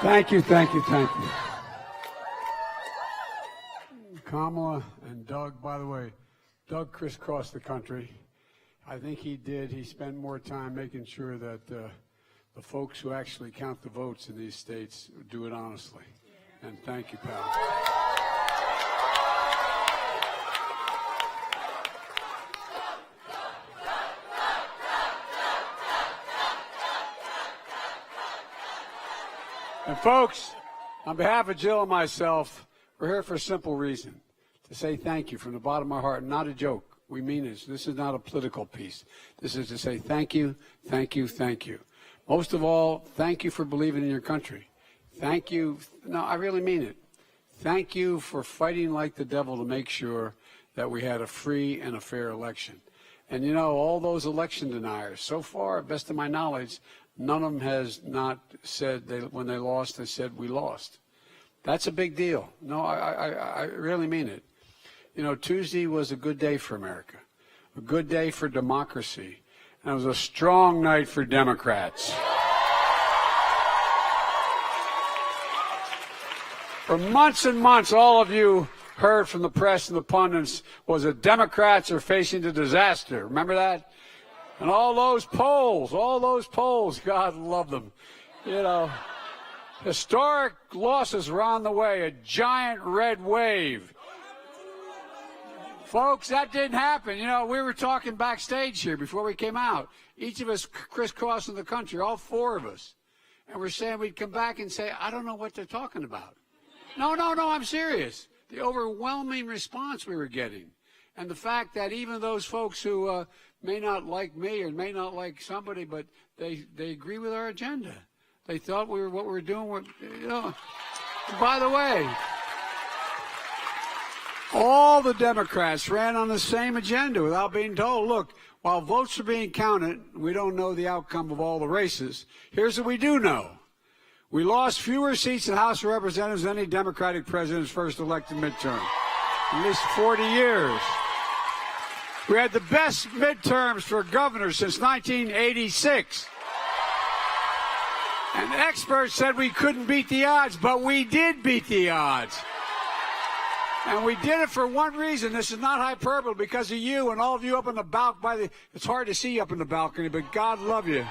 Thank you, thank you, thank you. Kamala and Doug, by the way, Doug crisscrossed the country. I think he did. He spent more time making sure that the folks who actually count the votes in these states do it honestly. And thank you, pal. And folks, on behalf of Jill and myself, we're here for a simple reason, to say thank you from the bottom of our heart. Not a joke. We mean this. This is not a political piece. This is to say thank you, thank you, thank you. Most of all, thank you for believing in your country. Thank you. No, I really mean it. Thank you for fighting like the devil to make sure that we had a free and a fair election. And, you know, all those election deniers, so far, best of my knowledge, none of them has not said, when they lost, they said, we lost. That's a big deal. No, I really mean it. You know, Tuesday was a good day for America, a good day for democracy, and it was a strong night for Democrats. For months and months, all of you heard from the press and the pundits was that Democrats are facing a disaster. Remember that? And all those polls, God love them. You know, historic losses were on the way, a giant red wave. Folks, that didn't happen. You know, we were talking backstage here before we came out. Each of us crisscrossing the country, all four of us. And we're saying we'd come back and say, I don't know what they're talking about. No, I'm serious. The overwhelming response we were getting. And the fact that even those folks who may not like me or may not like somebody, but they agree with our agenda. They thought what we were doing, you know. By the way, all the Democrats ran on the same agenda without being told, look, while votes are being counted, we don't know the outcome of all the races. Here's what we do know. We lost fewer seats in the House of Representatives than any Democratic president's first elected midterm. At least 40 years. We had the best midterms for governors since 1986. And experts said we couldn't beat the odds, but we did beat the odds. And we did it for one reason. This is not hyperbole, because of you and all of you up on the balcony. It's hard to see up in the balcony, but God love you.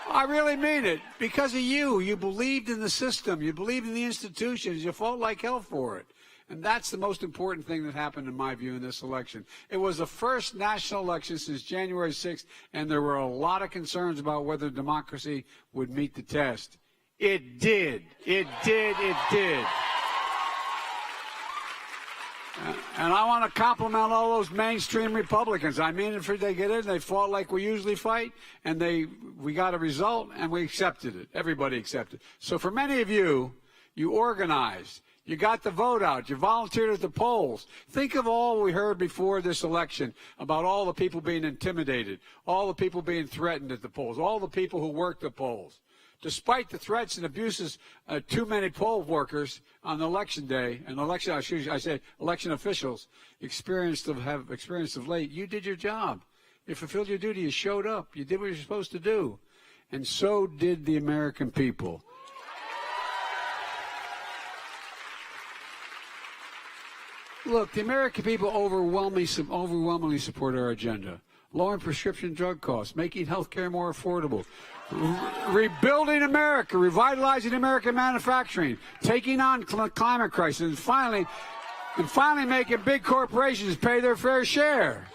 I really mean it. Because of you. You believed in the system. You believed in the institutions. You fought like hell for it. And that's the most important thing that happened, in my view, in this election. It was the first national election since January 6th, and there were a lot of concerns about whether democracy would meet the test. It did. It did. It did. And I want to compliment all those mainstream Republicans. I mean, if they get in, they fought like we usually fight, and we got a result, and we accepted it. Everybody accepted it. So for many of you, you organized. You got the vote out. You volunteered at the polls. Think of all we heard before this election about all the people being intimidated, all the people being threatened at the polls, all the people who worked the polls. Despite the threats and abuses, too many poll workers on election day, and election officials have experienced of late, you did your job. You fulfilled your duty. You showed up. You did what you're supposed to do. And so did the American people. Look, the American people overwhelmingly support our agenda. Lowering prescription drug costs, making health care more affordable, rebuilding America, revitalizing American manufacturing, taking on climate crisis, and finally making big corporations pay their fair share.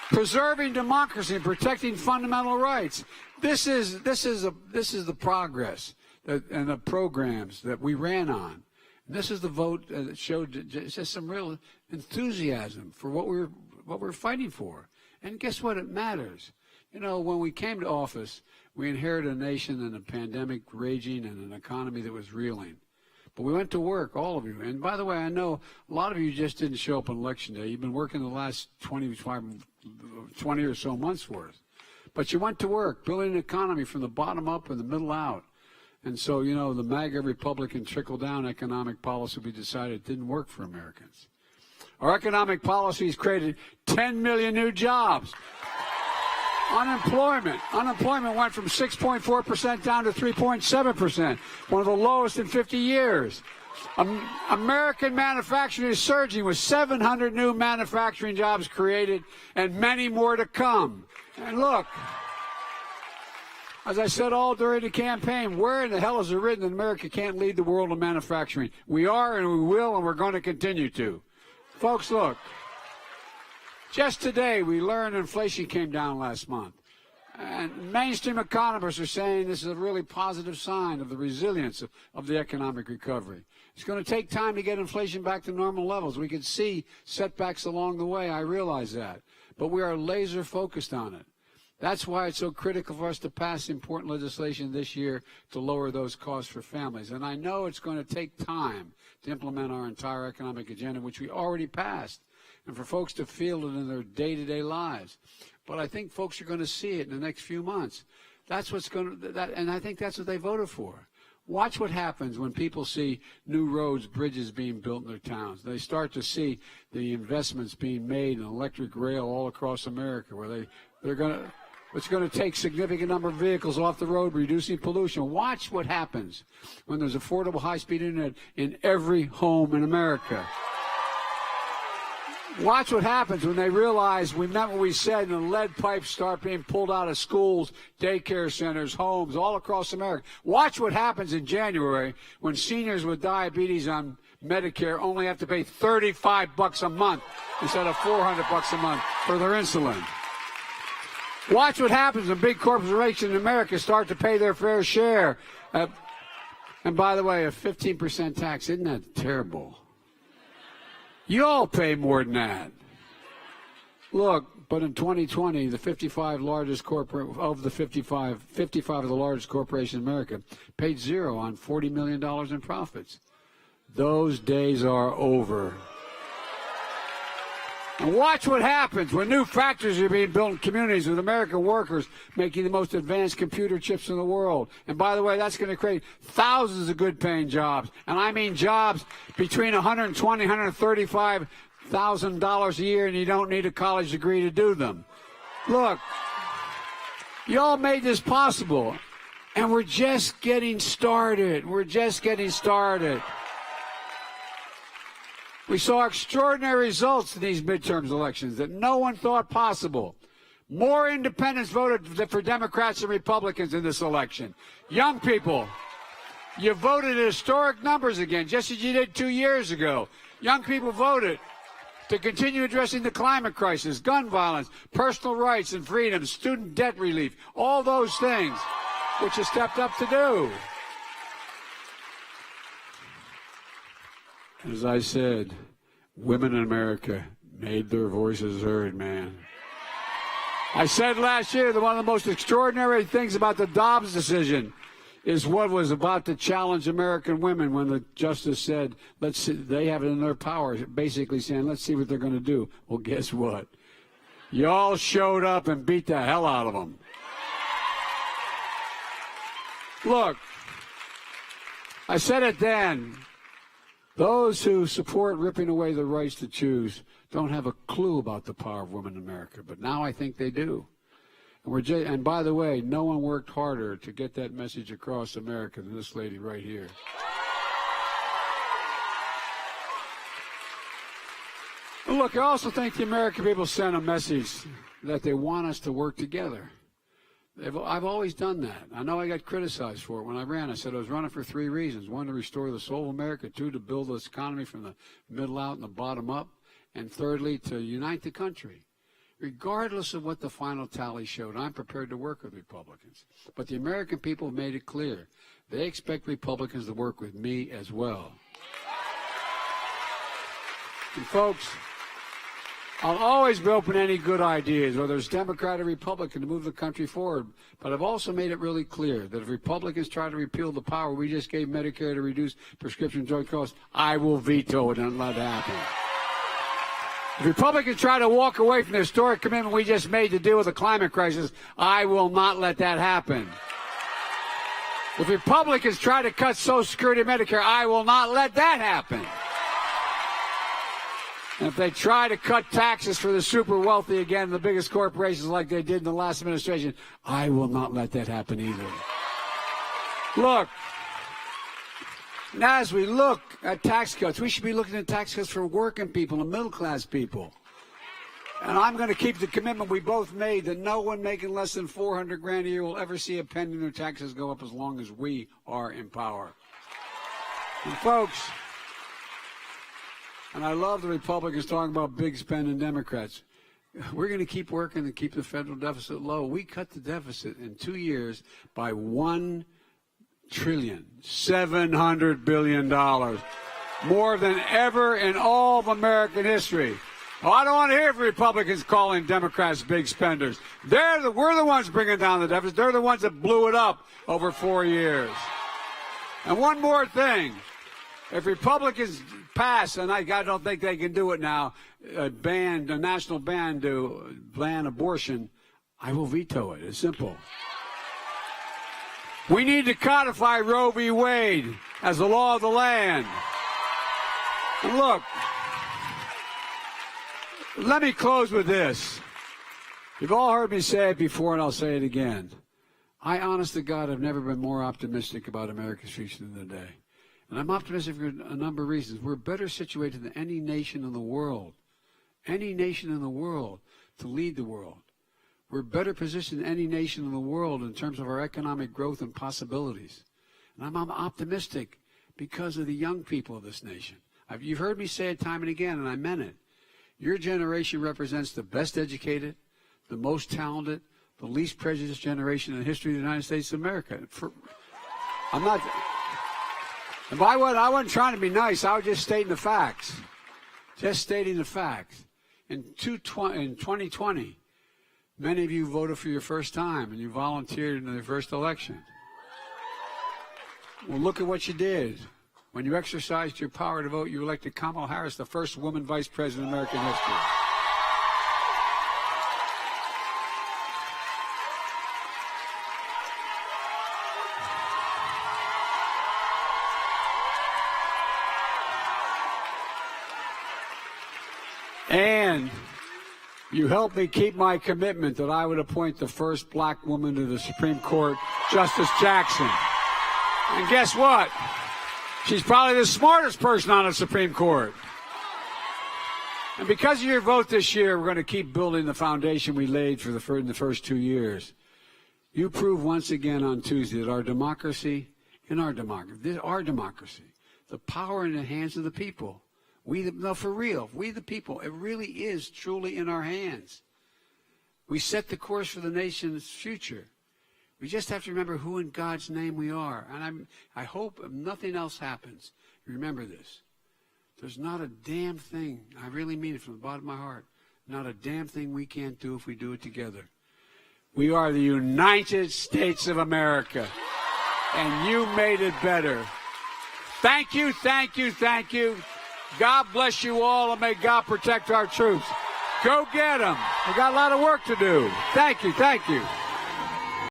Preserving democracy and protecting fundamental rights. This is the progress and the programs that we ran on. This is the vote that showed just some real enthusiasm for what we're fighting for. And guess what? It matters. You know, when we came to office, we inherited a nation and a pandemic raging and an economy that was reeling. But we went to work, all of you. And by the way, I know a lot of you just didn't show up on Election Day. You've been working the last 20 or so months worth. But you went to work, building an economy from the bottom up and the middle out. And so, you know, the MAGA Republican trickle-down economic policy we decided didn't work for Americans. Our economic policies created 10 million new jobs. Unemployment went from 6.4% down to 3.7%, one of the lowest in 50 years. American manufacturing is surging with 700 new manufacturing jobs created and many more to come. And look, as I said all during the campaign, where in the hell is it written that America can't lead the world in manufacturing? We are, and we will, and we're going to continue to. Folks, look, just today we learned inflation came down last month. And mainstream economists are saying this is a really positive sign of the resilience of the economic recovery. It's going to take time to get inflation back to normal levels. We can see setbacks along the way. I realize that. But we are laser focused on it. That's why it's so critical for us to pass important legislation this year to lower those costs for families. And I know it's going to take time to implement our entire economic agenda, which we already passed, and for folks to feel it in their day-to-day lives. But I think folks are going to see it in the next few months. That's what's going to, and I think that's what they voted for. Watch what happens when people see new roads, bridges being built in their towns. They start to see the investments being made in electric rail all across America, where it's going to take significant number of vehicles off the road, reducing pollution. Watch what happens when there's affordable high-speed internet in every home in America. Watch what happens when they realize we meant what we said and the lead pipes start being pulled out of schools, daycare centers, homes, all across America. Watch what happens in January when seniors with diabetes on Medicare only have to pay $35 a month instead of $400 a month for their insulin. Watch what happens when big corporations in America start to pay their fair share. And by the way, a 15% tax, isn't that terrible? You all pay more than that. Look, but in 2020, the 55 largest of the largest corporations in America paid zero on $40 million in profits. Those days are over. And watch what happens when new factories are being built in communities with American workers making the most advanced computer chips in the world. And by the way, that's going to create thousands of good-paying jobs. And I mean jobs between $120,000 and $135,000 a year, and you don't need a college degree to do them. Look, y'all made this possible, and we're just getting started. We're just getting started. We saw extraordinary results in these midterms elections that no one thought possible. More independents voted for Democrats and Republicans in this election. Young people, you voted in historic numbers again, just as you did 2 years ago. Young people voted to continue addressing the climate crisis, gun violence, personal rights and freedoms, student debt relief, all those things, which you stepped up to do. As I said, women in America made their voices heard, man. I said last year that one of the most extraordinary things about the Dobbs decision is what was about to challenge American women when the justice said, let's see, they have it in their power, basically saying, let's see what they're going to do. Well, guess what? Y'all showed up and beat the hell out of them. Look, I said it then. Those who support ripping away the rights to choose don't have a clue about the power of women in America, but now I think they do. And by the way, no one worked harder to get that message across America than this lady right here. Look, I also think the American people sent a message that they want us to work together. I've always done that. I know I got criticized for it when I ran. I said I was running for 3 reasons. 1, to restore the soul of America. 2, to build this economy from the middle out and the bottom up. And thirdly, to unite the country. Regardless of what the final tally showed, I'm prepared to work with Republicans. But the American people have made it clear. They expect Republicans to work with me as well. And folks, I'll always be open to any good ideas, whether it's Democrat or Republican, to move the country forward. But I've also made it really clear that if Republicans try to repeal the power we just gave Medicare to reduce prescription drug costs, I will veto it and let it happen. If Republicans try to walk away from the historic commitment we just made to deal with the climate crisis, I will not let that happen. If Republicans try to cut Social Security and Medicare, I will not let that happen. And if they try to cut taxes for the super wealthy again, the biggest corporations like they did in the last administration, I will not let that happen either. Look, now as we look at tax cuts, we should be looking at tax cuts for working people and middle-class people. And I'm going to keep the commitment we both made that no one making less than $400,000 a year will ever see a penny in their taxes go up as long as we are in power. And folks, and I love the Republicans talking about big spending Democrats. We're going to keep working to keep the federal deficit low. We cut the deficit in 2 years by $1.7 trillion, more than ever in all of American history. Oh, I don't want to hear from Republicans calling Democrats big spenders. We're the ones bringing down the deficit. They're the ones that blew it up over 4 years. And one more thing. If Republicans pass, and I don't think they can do it now, a national ban to ban abortion, I will veto it. It's simple. We need to codify Roe v. Wade as the law of the land. And look, let me close with this. You've all heard me say it before, and I'll say it again. I, honest to God, have never been more optimistic about America's future than today. And I'm optimistic for a number of reasons. We're better situated than any nation in the world, to lead the world. We're better positioned than any nation in the world in terms of our economic growth and possibilities. And I'm optimistic because of the young people of this nation. You've heard me say it time and again, and I meant it. Your generation represents the best educated, the most talented, the least prejudiced generation in the history of the United States of America. If I wasn't trying to be nice, I was just stating the facts. Just stating the facts. In 2020, many of you voted for your first time and you volunteered in the first election. Well, look at what you did. When you exercised your power to vote, you elected Kamala Harris, the first woman vice president in American history. And you helped me keep my commitment that I would appoint the first black woman to the Supreme Court, Justice Jackson. And guess what? She's probably the smartest person on the Supreme Court. And because of your vote this year, we're going to keep building the foundation we laid in the first 2 years. You proved once again on Tuesday that our democracy, the power in the hands of the people. For real, we the people, it really is truly in our hands. We set the course for the nation's future. We just have to remember who in God's name we are. And I hope if nothing else happens, remember this. There's not a damn thing, I really mean it from the bottom of my heart, not a damn thing we can't do if we do it together. We are the United States of America, and you made it better. Thank you, thank you, thank you. God bless you all, and may God protect our troops. Go get them. We've got a lot of work to do. Thank you, thank you.